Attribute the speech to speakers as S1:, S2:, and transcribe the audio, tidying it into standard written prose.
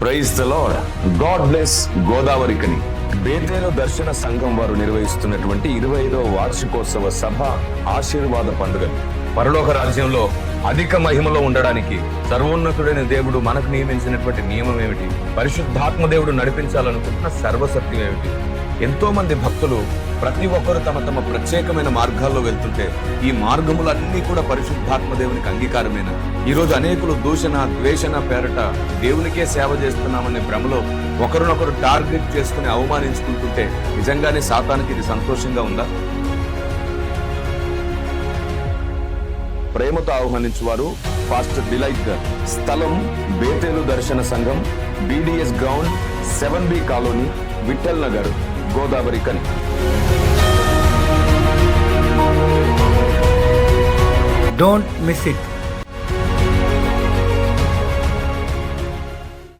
S1: Praise the Lord. God bless గోదావరికని. Bethel దర్శన సంఘం వారు నిర్వహిస్తున్నటువంటి 25వ వార్షికోత్సవ సభ ఆశీర్వాద పండుగలు. పరలోక రాజ్యంలో అధిక మహిమలో ఉండడానికి సర్వోన్నతుడైన దేవుడు మనకు నియమించినటువంటి నియమం ఏమిటి? పరిశుద్ధాత్మ దేవుడు నడిపించాలనుకుంటున్న సర్వసత్యం ఏమిటి? ఎంతో మంది భక్తులు ప్రతి ఒక్కరు తమ తమ ప్రత్యేకమైన మార్గాల్లో వెళ్తుంటే ఈ మార్గములన్నీ కూడా పరిశుద్ధాత్మ దేవునికి అంగీకారమైన ఈ రోజు అనేకులు దూషణ ద్వేషణ పేరట దేవునికే సేవ చేస్తున్నామనే భ్రమలో ఒకరినొకరు టార్గెట్ చేసుకుని అవమానించుకుంటుంటే నిజంగానే సాతానికి ఇది సంతోషంగా ఉందా? ప్రేమతో ఆహ్వానించువారు పాస్టర్ డిలైట్ గారు. స్థలం బేతేలు దర్శన Sangham, BDS ground, 7B colony, Vithal Nagar, Godavarikhani.
S2: Don't miss it.